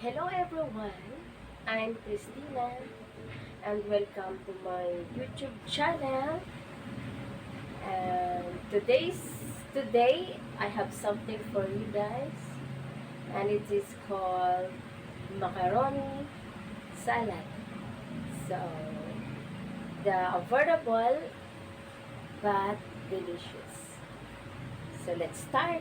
Hello everyone, I'm Christina and welcome to my YouTube channel. And today I have something for you guys, and it is called macaroni salad. So the affordable but delicious. So let's start.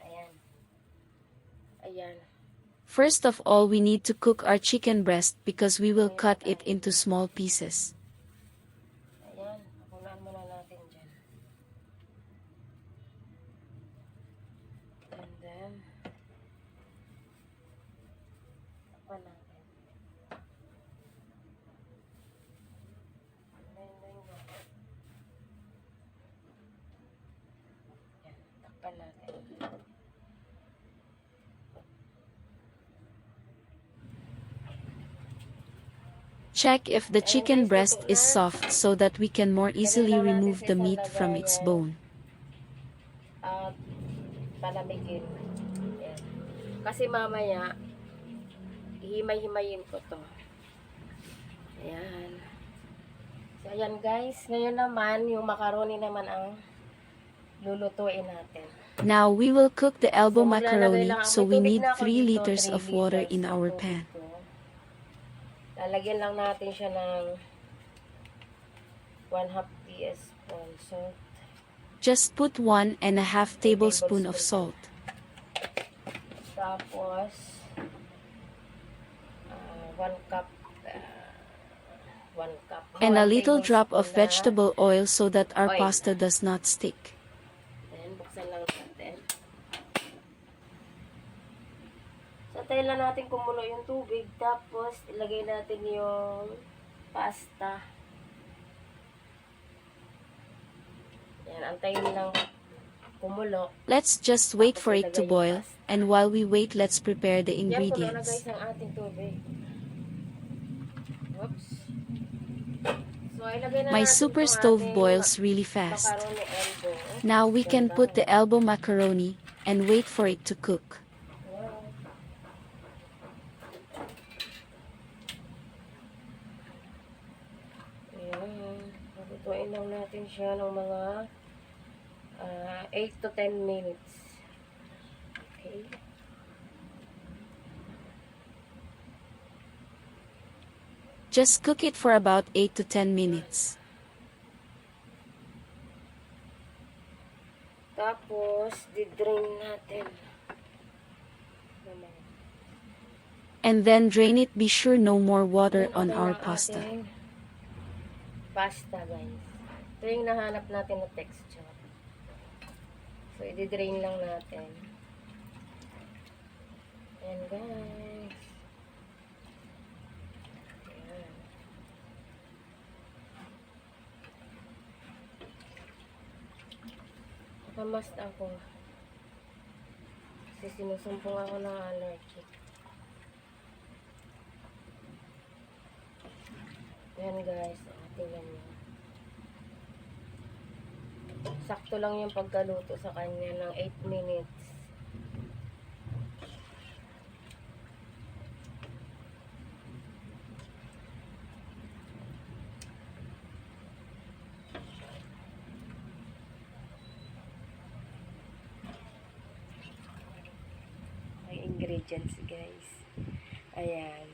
Ayan. Ayan. First of all, we need to cook our chicken breast because we will cut it into small pieces. Ayan. Hakunan muna natin dyan. And then, takpan natin. Yan, takpan natin. Check if the chicken breast is soft so that we can more easily remove the meat from its bone. At palamigin. Yan. Kasi mamaya, himay-himayin ko to. Ayan. So, ayan guys. Ngayon naman, yung macaroni naman ang lulutuin natin. Now we will cook the elbow So, maglalagay macaroni, lang so may we tubig need na ako 3 dito, liters 3 of water liters in ng our tubig pan. ko. Lalagyan lang natin siya ng 1/2 teaspoon salt. Just put 1.5 tablespoon of salt. Tapos, 1 cup, 1 cup. And a 1 little drop of tablespoon na vegetable oil so that our oil. pasta does not stick. Ayan, buksan lang natin. Santayin lang natin kumulo yung tubig. Tapos, ilagay natin yung pasta. Ayan, antayin lang kumulo. Let's just wait Tapos for it to ilagay yung boil, pasta. and while we wait, let's prepare the Yan, puno na guys ingredients. ang ating tubig. Oops. So, ilagay na My natin super itong stove ating boils really fast. macaroni elbow. Now we can Ganda. put the elbow macaroni and wait for it to cook. Wow. Ayan. Palutuin lang natin siya ng mga 8 to 10 minutes. Okay. Just cook it for about 8 to 10 minutes. Tapos, di-drain natin. And then drain it. Be sure no more water Yan, on okay our na pasta. ating pasta, guys. Ito yung nahanap natin na texture. So, i-drain lang natin. Ayan, guys. Ayan. Nakamast ako. Kasi sinusumpong ako ng allergic. Ayan guys, tingnan nyo. Sakto lang yung pagkaluto sa kanya ng 8 minutes. May ingredients guys. Ayan.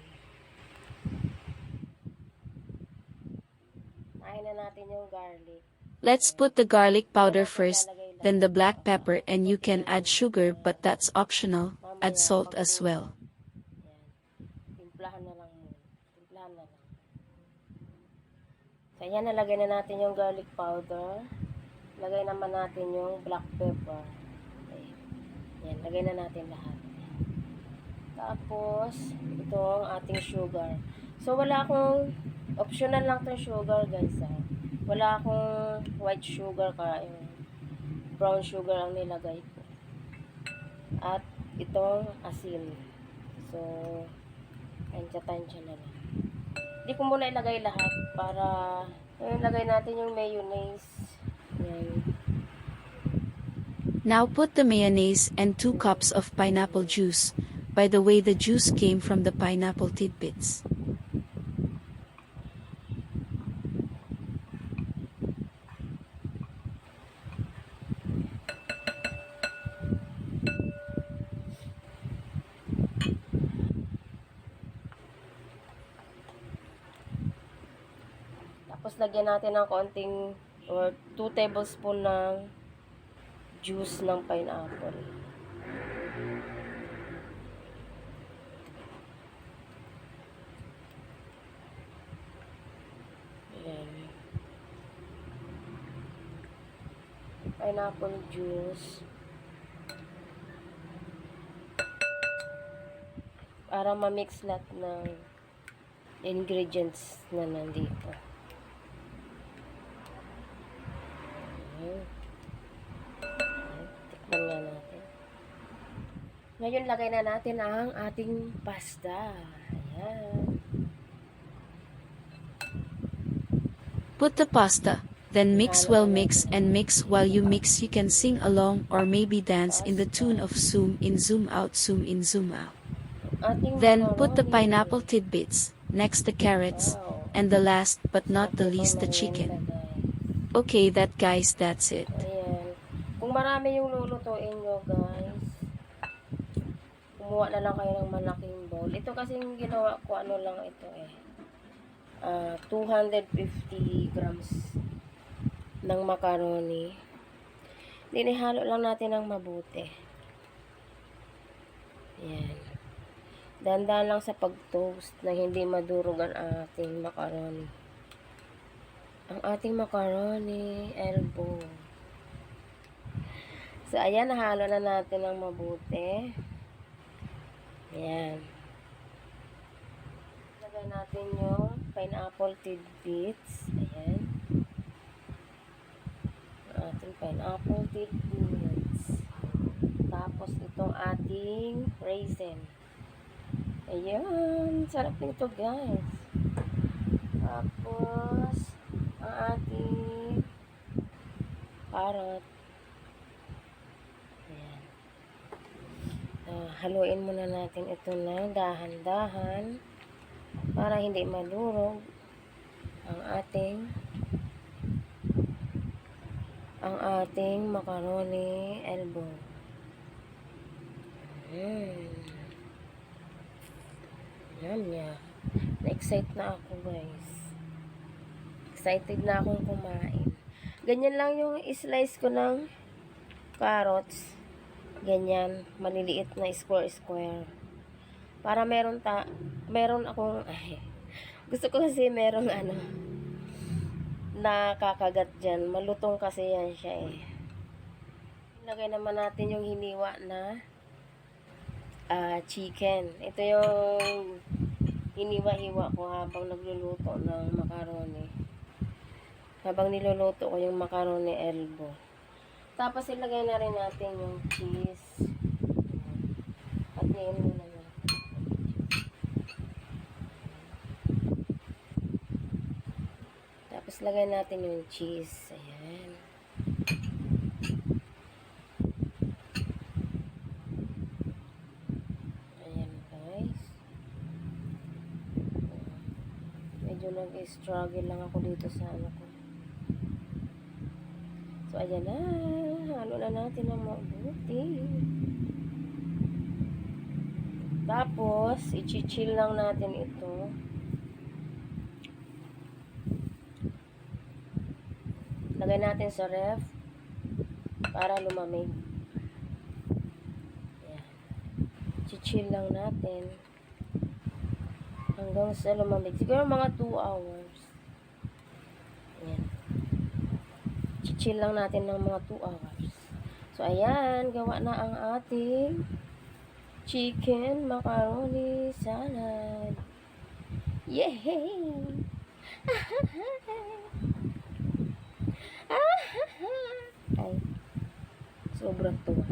Kain na natin yung garlic. Let's put the garlic powder first, then the black pepper, and you can add sugar, but that's optional. Add salt as well. Ayan. Timplahan na lang muna. Timplahan na lang. So, ayan, nalagay na natin yung garlic powder. Lagay naman natin yung black pepper. Okay. Ayan, lagay na natin lahat. Tapos, ito ang ating sugar. So, wala akong, optional lang itong sugar, guys, ha. Wala akong white sugar, yung brown sugar ang nilagay ko. at itong asin. So, tansya-tansya na lang. Hindi ko muna ilagay lahat para ilagay natin yung mayonnaise. Yan. Now put the mayonnaise and 2 cups of pineapple juice. By the way, the juice came from the pineapple tidbits. Tapos lagyan natin ng konting or 2 tablespoon ng juice ng pineapple. Ayan. Pineapple juice. Para ma-mix lahat ng ingredients na nandito. Ayan. Tikman nga natin. Ngayon, lagay na natin ang ating pasta. Ayan. Put the pasta, then mix well, mix and mix. While you mix, you can sing along or maybe dance in the tune of zoom in, zoom out, zoom in, zoom out. Then put the pineapple tidbits, next the carrots, and the last but not the least the chicken. Okay, guys, that's it. Ayan. Kung marami yung lulutuin nyo, guys, kumuha na lang kayo ng malaking bowl. Ito kasi yung ginawa ko, ano lang ito 250 grams ng macaroni. Dinihalo lang natin ng mabuti. Ayan. Dandan lang sa pag-toast na hindi madurog ang ating macaroni. Ang ating macaroni elbow. So, ayan, nahalo na natin ng mabuti. Ayan. Lagay natin yung pineapple tidbits. Ayan. Ang ating pineapple tidbits. Tapos, itong ating raisin. Ayan. Sarap nito, guys. Tapos, ang ating carrot. Ayan. Haluin muna natin ito na dahan-dahan para hindi madurog ang ating macaroni elbow. Yan niya. Na-excite na ako, guys. Excited na akong kumain. Ganyan lang yung slice ko ng carrots. Ganyan, maliliit na square. Para meron akong gusto ko kasi merong nakakagat dyan. Malutong kasi yan siya Lagay naman natin yung hiniwa na chicken. Ito yung hiniwa-hiwa ko habang nagluluto ng macaroni. Habang niluluto ko yung macaroni elbow. Tapos ilagay na rin natin yung cheese. Hatiin muna natin. Tapos lagay natin yung cheese. Ayan. Ayan, guys. Medyo nag-struggle lang ako dito sa ko. So, ayan na. Halo na natin ng mabuti. Tapos, i-chill lang natin ito. Lagay natin sa ref para lumamig. Ayan. I-chill lang natin hanggang sa lumamig. Siguro mga 2 hours. Ayan. Chill lang natin ng mga 2 hours. So, ayan. Gawa na ang ating chicken macaroni salad. Yay! Ay, sobrang tuwa.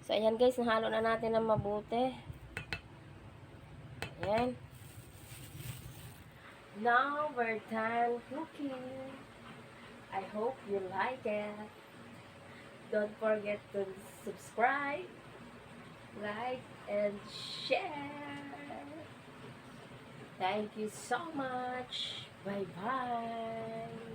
So, ayan guys, nahalo na natin ng mabuti. Ayan. Now, we're done cooking. I hope you like it. Don't forget to subscribe, like, and share. Thank you so much. Bye-bye.